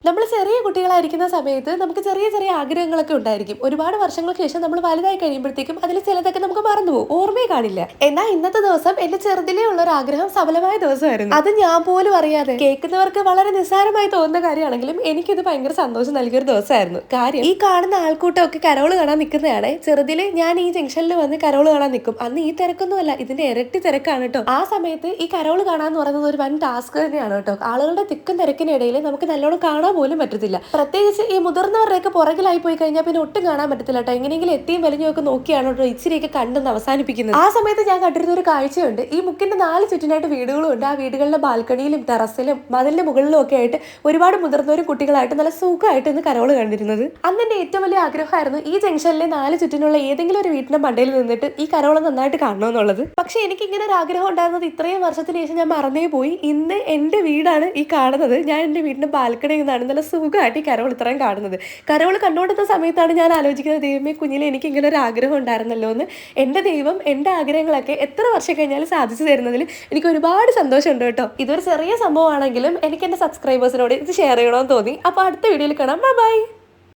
നമ്മൾ ചെറിയ കുട്ടികളായിരിക്കുന്ന സമയത്ത് നമുക്ക് ചെറിയ ചെറിയ ആഗ്രഹങ്ങളൊക്കെ ഉണ്ടായിരിക്കും. ഒരുപാട് വർഷങ്ങൾക്ക് ശേഷം നമ്മൾ വലുതായി കഴിയുമ്പോഴത്തേക്കും അതിൽ ചിലതൊക്കെ നമുക്ക് മറന്നുപോകും, ഓർമ്മയെ കാണില്ല. എന്നാൽ ഇന്നത്തെ ദിവസം എന്റെ ചെറുതിലേ ഉള്ള ഒരു ആഗ്രഹം സഫലമായ ദിവസമായിരുന്നു. അത് ഞാൻ പോലും അറിയാതെ കേൾക്കുന്നവർക്ക് വളരെ നിസ്സാരമായി തോന്നുന്ന കാര്യമാണെങ്കിലും എനിക്കിത് ഭയങ്കര സന്തോഷം നൽകിയ ഒരു ദിവസമായിരുന്നു. കാര്യം ഈ കാണുന്ന ആൾക്കൂട്ടമൊക്കെ കരോള് കാണാൻ നിൽക്കുന്നതാണ്. ചെറുതില് ഞാൻ ഈ ജംഗ്ഷനിൽ വന്ന് കരോള് കാണാൻ നിൽക്കും. അന്ന് ഈ തിരക്കൊന്നുമല്ല, ഇതിന്റെ ഇരട്ടി തിരക്കാണ് കേട്ടോ. ആ സമയത്ത് ഈ കരോള് കാണാന്ന് പറയുന്നത് ഒരു വൻ ടാസ്ക് തന്നെയാണ് കേട്ടോ. ആളുകളുടെ തിക്കും തിരക്കിനിടയിൽ നമുക്ക് നല്ലോണം കാണാൻ പോലും പറ്റത്തില്ല. പ്രത്യേകിച്ച് ഈ മുതിർന്നവരുടെയൊക്കെ പുറകിലായി പോയി കഴിഞ്ഞാൽ പിന്നെ ഒട്ടും കാണാൻ പറ്റത്തില്ല കേട്ടോ. എങ്ങനെയെങ്കിലും എത്തിയും വലിഞ്ഞൊക്കെ നോക്കിയാണ് കേട്ടോ ഇച്ചിരിയൊക്കെ കണ്ടെന്ന് അവസാനിപ്പിക്കുന്നത്. ആ സമയത്ത് ഞാൻ കണ്ടിരുന്ന ഒരു കാഴ്ചയുണ്ട്. ഈ മുക്കിന്റെ 4 ചുറ്റിനായിട്ട് വീടുകളും ഉണ്ട്. ആ വീടുകളുടെ ബാൽക്കണിയിലും ടെറസിലും മതിലിന്റെ മുകളിലും ഒക്കെ ആയിട്ട് ഒരുപാട് മുതിർന്നവരും കുട്ടികളായിട്ട് നല്ല സുഖമായിട്ട് ഇന്ന് കരോള് കണ്ടിരുന്നത്. അന്ന് എന്റെ ഏറ്റവും വലിയ ആഗ്രഹമായിരുന്നു ഈ ജംഗ്ഷനിലെ 4 ചുറ്റിനുള്ള ഏതെങ്കിലും ഒരു വീട്ടിന്റെ മണ്ടയിൽ നിന്നിട്ട് ഈ കരോള് നന്നായിട്ട് കാണണമെന്നുള്ളത്. പക്ഷെ എനിക്ക് ഇങ്ങനെ ഒരു ആഗ്രഹം ഉണ്ടായിരുന്നത് ഇത്രയും വർഷത്തിന് ശേഷം ഞാൻ മറന്നേ പോയി. ഇന്ന് എന്റെ വീടാണ് ഈ കാണുന്നത്. ഞാൻ എന്റെ വീടിന്റെ ബാൽക്കണിയിൽ നിന്നാണ് നല്ല സുഖമായിട്ട് ഈ കരോൾ ഇത്രയും കാണുന്നത്. കരോൾ കണ്ടുകൊടുത്ത സമയത്താണ് ഞാൻ ആലോചിക്കുന്നത്, ദൈവമേ കുഞ്ഞിലെ എനിക്ക് ഇങ്ങനെ ഒരു ആഗ്രഹം ഉണ്ടായിരുന്നല്ലോ എന്ന്. എൻ്റെ ദൈവം എൻ്റെ ആഗ്രഹങ്ങളൊക്കെ എത്ര വർഷം കഴിഞ്ഞാലും സാധിച്ചു തരുന്നതിൽ എനിക്ക് ഒരുപാട് സന്തോഷമുണ്ട് കേട്ടോ. ഇതൊരു ചെറിയ സംഭവമാണെങ്കിലും എനിക്ക് എൻ്റെ സബ്സ്ക്രൈബേഴ്സിനോട് ഇത് ഷെയർ ചെയ്യണമെന്ന് തോന്നി. അപ്പോൾ അടുത്ത വീഡിയോയിൽ കാണാം. ബൈ.